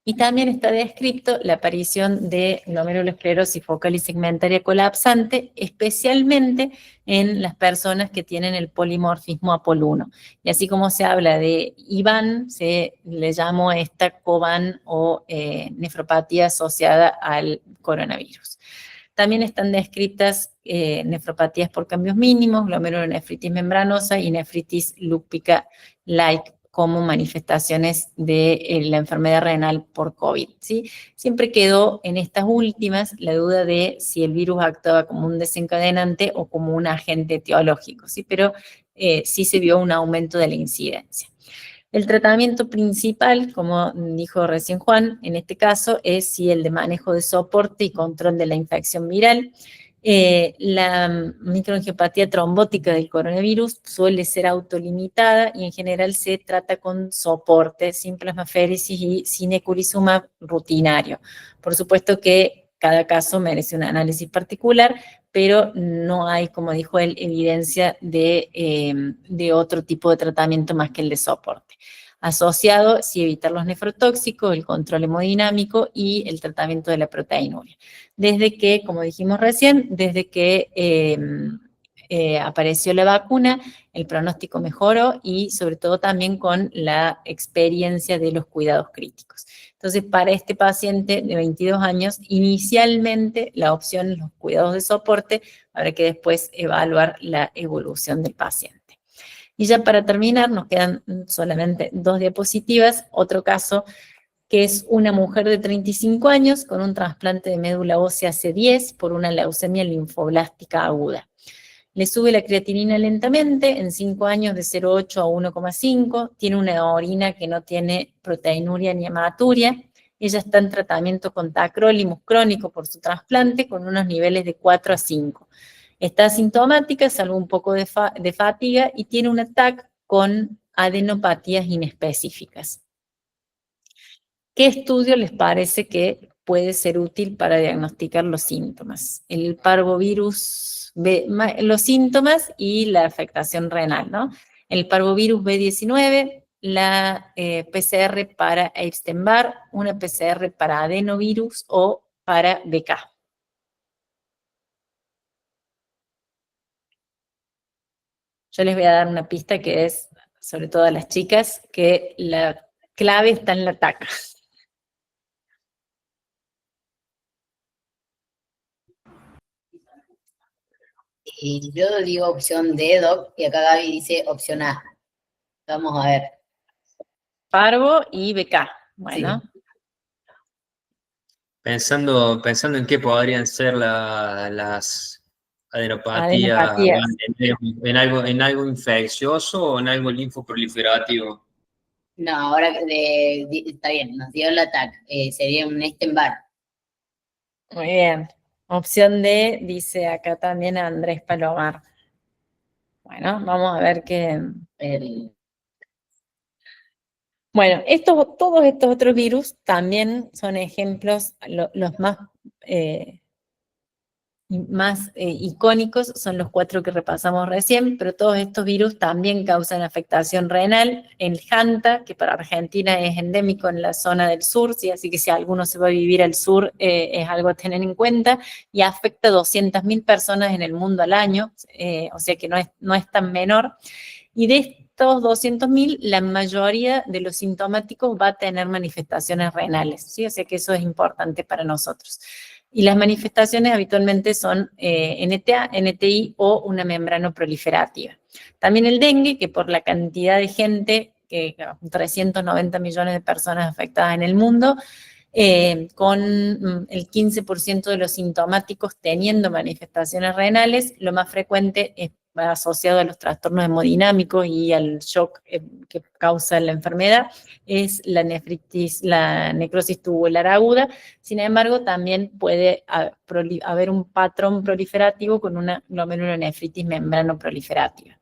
Speaker 2: Y también está descrito la aparición de glomerulosclerosis focal y segmentaria colapsante, especialmente en las personas que tienen el polimorfismo APOL1. Y así como se habla de IBAN, se le llamó esta COBAN o nefropatía asociada al coronavirus. También están descritas nefropatías por cambios mínimos, glomerulonefritis membranosa y nefritis lúpica like como manifestaciones de la enfermedad renal por COVID, ¿sí? Siempre quedó en estas últimas la duda de si el virus actuaba como un desencadenante o como un agente etiológico, ¿sí? Pero sí se vio un aumento de la incidencia. El tratamiento principal, como dijo recién Juan, en este caso es el de manejo de soporte y control de la infección viral. La microangiopatía trombótica del coronavirus suele ser autolimitada y en general se trata con soporte, sin plasmaféresis y sin eculizumab rutinario. Por supuesto que cada caso merece un análisis particular, pero no hay, como dijo él, evidencia de otro tipo de tratamiento más que el de soporte. Asociado, sí, evitar los nefrotóxicos, el control hemodinámico y el tratamiento de la proteinuria. Desde que, como dijimos recién, desde que apareció la vacuna, el pronóstico mejoró y sobre todo también con la experiencia de los cuidados críticos. Entonces, para este paciente de 22 años, inicialmente la opción es los cuidados de soporte, habrá que después evaluar la evolución del paciente. Y ya para terminar, nos quedan solamente 2 diapositivas. Otro caso que es una mujer de 35 años con un trasplante de médula ósea C10 por una leucemia linfoblástica aguda. Le sube la creatinina lentamente, en 5 años de 0,8 a 1,5, tiene una orina que no tiene proteinuria ni hematuria. Ella está en tratamiento con tacrolimus crónico por su trasplante con unos niveles de 4 a 5. Está asintomática, salvo un poco de fatiga, y tiene un TAC con adenopatías inespecíficas. ¿Qué estudio les parece que puede ser útil para diagnosticar los síntomas? El parvovirus B, los síntomas y la afectación renal, ¿no? El parvovirus B19, la PCR para Epstein-Barr, una PCR para adenovirus o para BK. Yo les voy a dar una pista que es, sobre todo a las chicas, que la clave está en la TAC.
Speaker 3: Y yo digo opción D, Doc, y acá Gaby dice opción A. Vamos a ver.
Speaker 2: Parvo y BK. Bueno.
Speaker 3: Sí.
Speaker 1: Pensando en qué podrían ser las adenopatías,
Speaker 2: Adenopatías.
Speaker 1: en algo infeccioso o en algo linfoproliferativo.
Speaker 3: No, ahora está bien, nos dio el ataque. Sería un Epstein-Barr.
Speaker 2: Muy bien. Opción D, dice acá también Andrés Palomar. Bueno, vamos a ver qué... Bueno, todos estos otros virus también son ejemplos, los más icónicos son los 4 que repasamos recién, pero todos estos virus también causan afectación renal. El Hanta, que para Argentina es endémico en la zona del sur, ¿sí? Así que si alguno se va a vivir al sur, es algo a tener en cuenta, y afecta a 200.000 personas en el mundo al año, o sea que no es tan menor. Y de estos 200.000, la mayoría de los sintomáticos va a tener manifestaciones renales, ¿sí? O sea que eso es importante para nosotros. Y las manifestaciones habitualmente son NTA, NTI o una membrana proliferativa. También el dengue, que por la cantidad de gente, que 390 millones de personas afectadas en el mundo, con el 15% de los sintomáticos teniendo manifestaciones renales. Lo más frecuente es asociado a los trastornos hemodinámicos y al shock que causa la enfermedad, es la nefritis, la necrosis tubular aguda. Sin embargo, también puede haber un patrón proliferativo con una glomerulonefritis membranoproliferativa.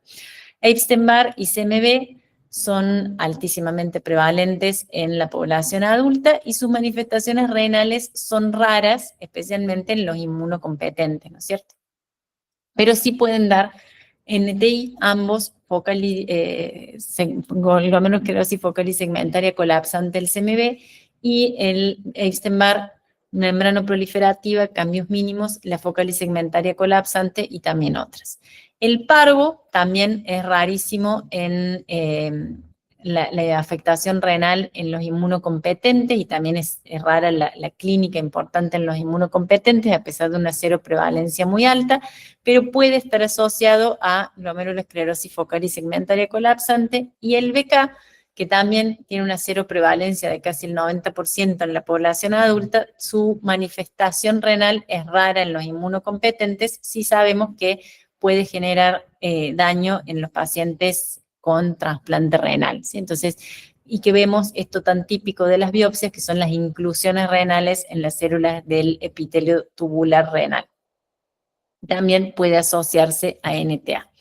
Speaker 2: Epstein-Barr y CMV son altísimamente prevalentes en la población adulta y sus manifestaciones renales son raras, especialmente en los inmunocompetentes, ¿no es cierto? Pero sí pueden dar NTI, ambos focal glomerulosclerosis focal y segmentaria colapsante, el CMV, y el Epstein-Barr membranoproliferativa, cambios mínimos, la focal y segmentaria colapsante y también otras. El parvo también es rarísimo en la afectación renal en los inmunocompetentes y también es rara la clínica importante en los inmunocompetentes a pesar de una seroprevalencia muy alta, pero puede estar asociado a glomerulosclerosis focal y segmentaria colapsante y el BK, que también tiene una seroprevalencia de casi el 90% en la población adulta. Su manifestación renal es rara en los inmunocompetentes, sí sabemos que puede generar daño en los pacientes con trasplante renal, ¿sí? Entonces, y que vemos esto tan típico de las biopsias, que son las inclusiones renales en las células del epitelio tubular renal. También puede asociarse a NTA.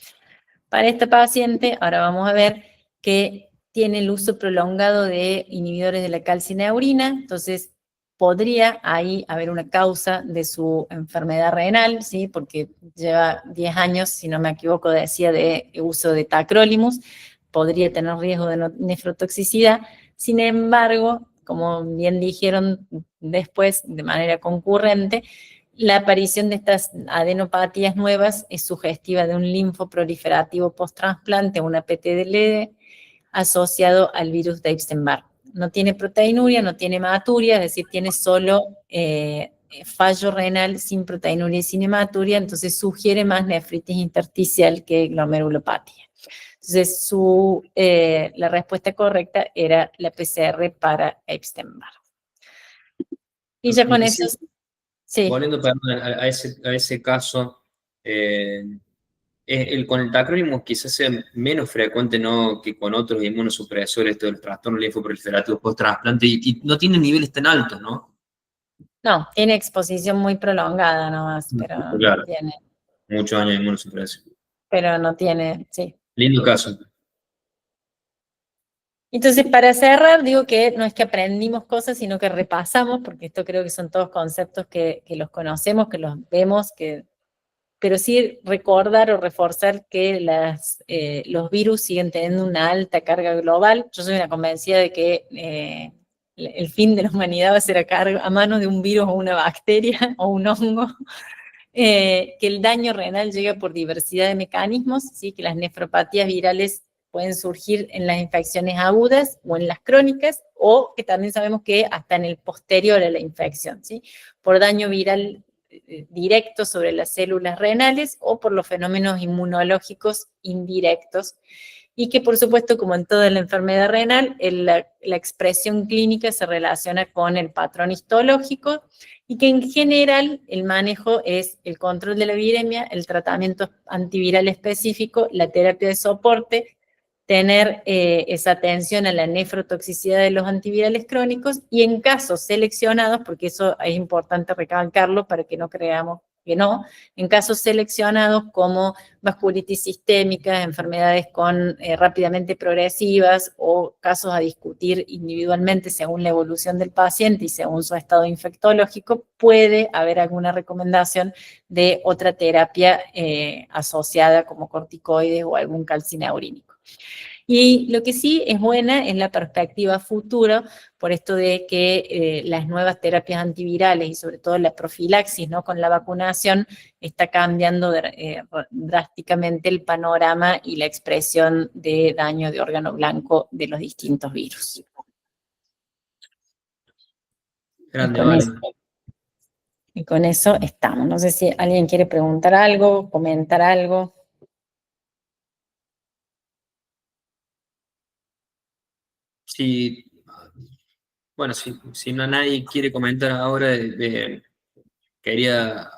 Speaker 2: Para esta paciente, ahora vamos a ver que tiene el uso prolongado de inhibidores de la calcineurina, entonces podría ahí haber una causa de su enfermedad renal, ¿sí? Porque lleva 10 años, si no me equivoco, decía de uso de tacrolimus, podría tener riesgo de nefrotoxicidad. Sin embargo, como bien dijeron después, de manera concurrente, la aparición de estas adenopatías nuevas es sugestiva de un linfo proliferativo post-trasplante, una PTLD, asociado al virus de Epstein-Barr. No tiene proteinuria, no tiene hematuria, es decir, tiene solo fallo renal sin proteinuria y sin hematuria, entonces sugiere más nefritis intersticial que glomerulopatía. Entonces, la respuesta correcta era la PCR para Epstein-Barr. Y ya con eso... Sí.
Speaker 1: Volviendo perdón, a ese caso, con el tacrolimus quizás sea menos frecuente, ¿no?, que con otros inmunosupresores, todo el trastorno linfoproliferativo post-trasplante, y no tiene niveles tan altos, ¿no?
Speaker 2: No, tiene exposición muy prolongada nomás, pero
Speaker 1: Claro,
Speaker 2: no tiene.
Speaker 1: muchos años de inmunosupresión.
Speaker 2: Pero no tiene, sí.
Speaker 1: Lindo caso.
Speaker 2: Entonces, para cerrar, digo que no es que aprendimos cosas, sino que repasamos, porque esto creo que son todos conceptos que los conocemos, que los vemos, pero sí recordar o reforzar que los virus siguen teniendo una alta carga global. Yo soy una convencida de que el fin de la humanidad va a ser a manos de un virus o una bacteria o un hongo. Que el daño renal llega por diversidad de mecanismos, ¿sí? Que las nefropatías virales pueden surgir en las infecciones agudas o en las crónicas, o que también sabemos que hasta en el posterior a la infección, ¿sí? Por daño viral directo sobre las células renales o por los fenómenos inmunológicos indirectos, y que por supuesto, como en toda la enfermedad renal, la expresión clínica se relaciona con el patrón histológico, y que en general el manejo es el control de la viremia, el tratamiento antiviral específico, la terapia de soporte, tener esa atención a la nefrotoxicidad de los antivirales crónicos, y en casos seleccionados, porque eso es importante recalcarlo para que no creamos que no, en casos seleccionados como vasculitis sistémica, enfermedades rápidamente progresivas o casos a discutir individualmente según la evolución del paciente y según su estado infectológico, puede haber alguna recomendación de otra terapia asociada como corticoides o algún calcineurínico. Y lo que sí es buena es la perspectiva futura, por esto de que las nuevas terapias antivirales y sobre todo la profilaxis, ¿no?, con la vacunación está cambiando drásticamente el panorama y la expresión de daño de órgano blanco de los distintos virus.
Speaker 1: Grande, vale.
Speaker 2: Y con eso estamos. No sé si alguien quiere preguntar algo, comentar algo.
Speaker 1: Sí, Bueno, si no nadie quiere comentar ahora, quería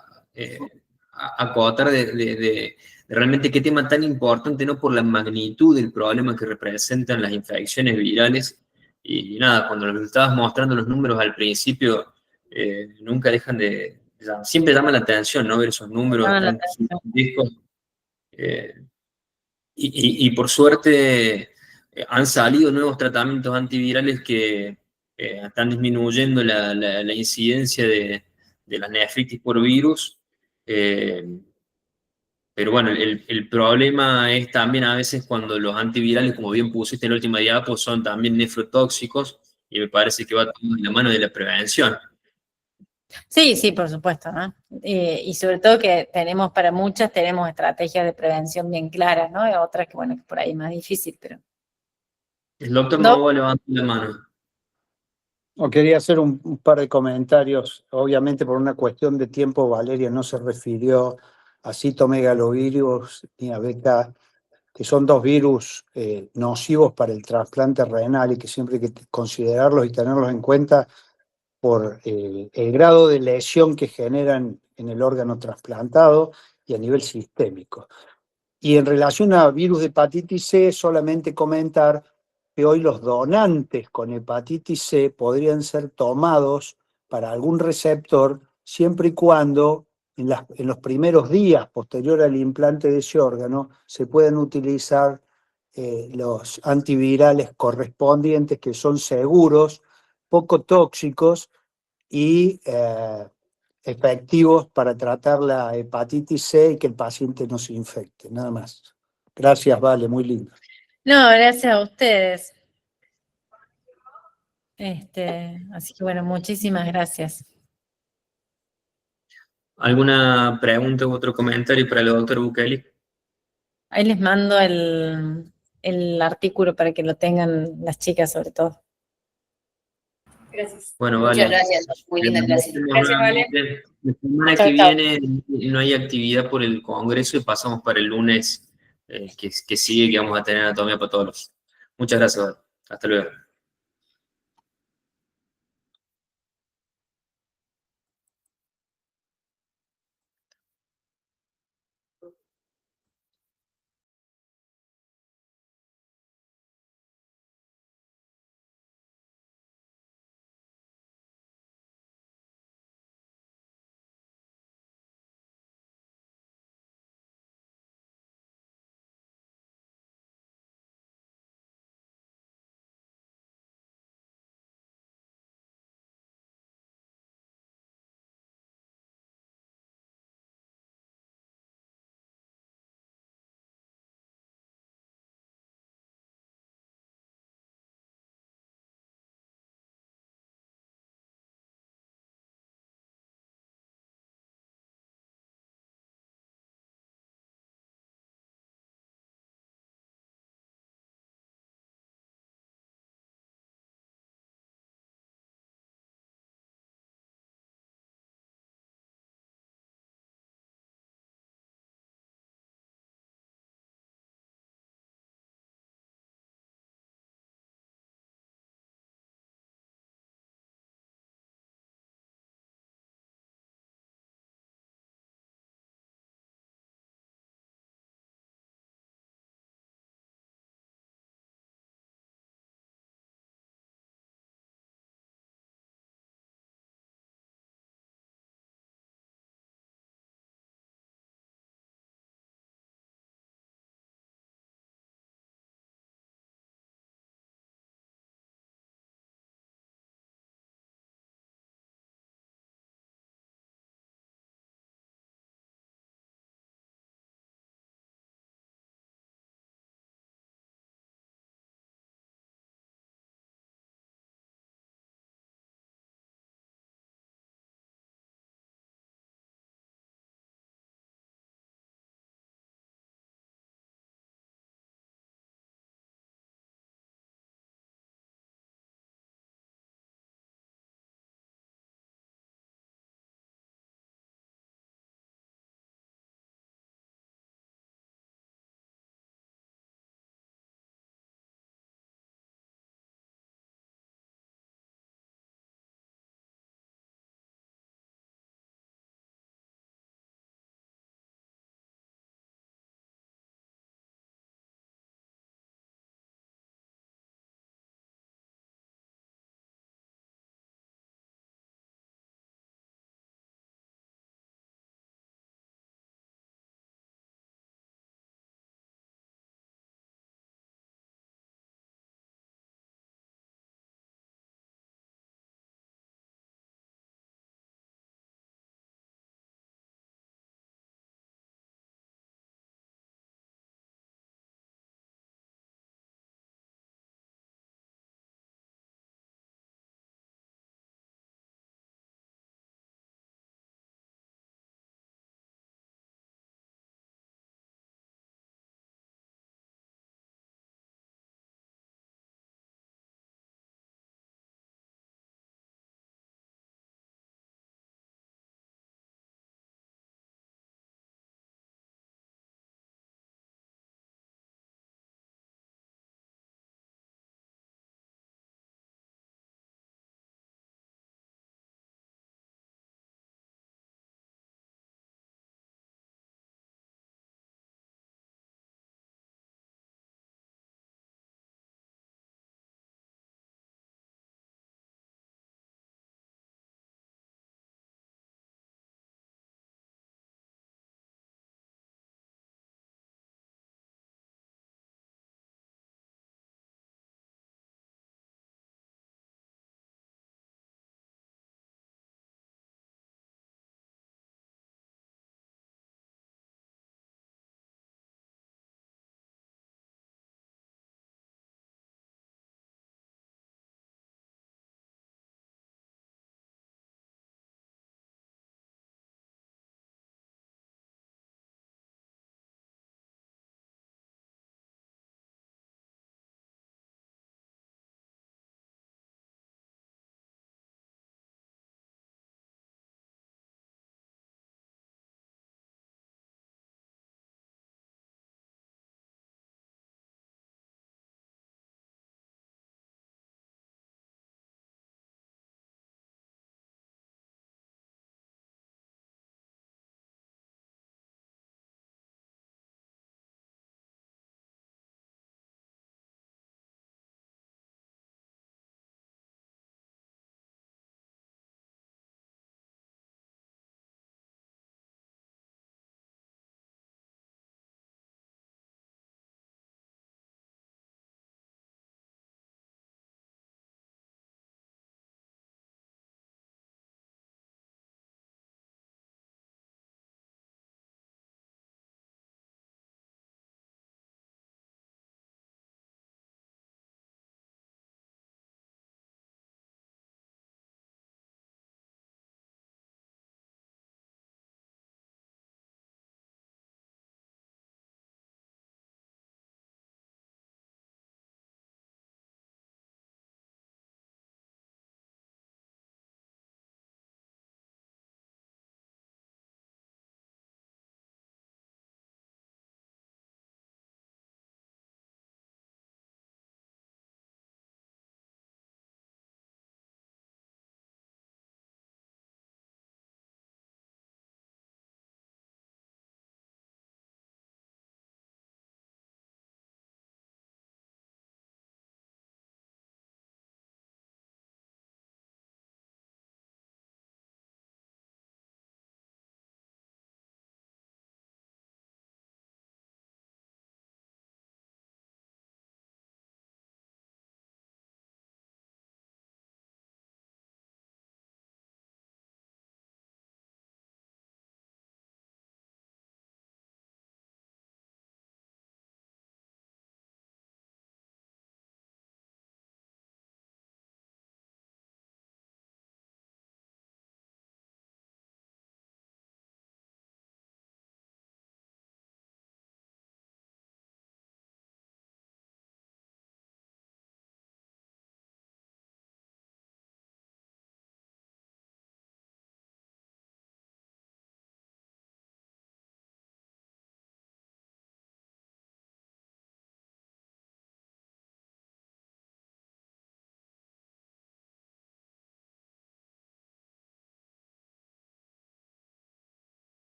Speaker 1: acotar de realmente qué tema tan importante, ¿no? Por la magnitud del problema que representan las infecciones virales. Y nada, cuando lo estabas mostrando los números al principio, nunca dejan siempre llama la atención, ¿no? Ver esos números
Speaker 2: Llama la
Speaker 1: tan
Speaker 2: atención.
Speaker 1: gigantescos. Eh, y por suerte han salido nuevos tratamientos antivirales que están disminuyendo la incidencia de la nefritis por virus. Eh, pero bueno, el problema es también a veces cuando los antivirales, como bien pusiste en la última diapo, son también nefrotóxicos y me parece que va todo de la mano de la prevención.
Speaker 2: Sí, sí, por supuesto, ¿no? Y sobre todo que tenemos estrategias de prevención bien claras, ¿no? Y otras que, bueno, que por ahí es más difícil, pero...
Speaker 1: El doctor
Speaker 2: Doc,
Speaker 1: Novo levanta la mano.
Speaker 5: Quería hacer un par de comentarios. Obviamente, por una cuestión de tiempo, Valeria no se refirió a citomegalovirus ni a beta, que son dos virus nocivos para el trasplante renal y que siempre hay que considerarlos y tenerlos en cuenta por el grado de lesión que generan en el órgano trasplantado y a nivel sistémico. Y en relación a virus de hepatitis C, solamente comentar que hoy los donantes con hepatitis C podrían ser tomados para algún receptor siempre y cuando en los primeros días posterior al implante de ese órgano se puedan utilizar los antivirales correspondientes que son seguros, poco tóxicos y efectivos para tratar la hepatitis C y que el paciente no se infecte, nada más. Gracias, Vale, muy lindo.
Speaker 2: no, gracias a ustedes. Así que bueno, muchísimas gracias.
Speaker 1: ¿Alguna pregunta u otro comentario para el doctor Bukeli?
Speaker 2: Ahí les mando el artículo para que lo tengan las chicas sobre todo.
Speaker 4: Gracias.
Speaker 1: Bueno,
Speaker 3: Muchas
Speaker 1: vale.
Speaker 3: gracias, muy linda clase.
Speaker 4: Gracias, Vale.
Speaker 1: La semana
Speaker 2: Chao,
Speaker 1: que
Speaker 2: chao.
Speaker 1: viene no hay actividad por el Congreso y pasamos para el lunes que sigue, que vamos a tener anatomía patólogos. Muchas gracias. Hasta luego.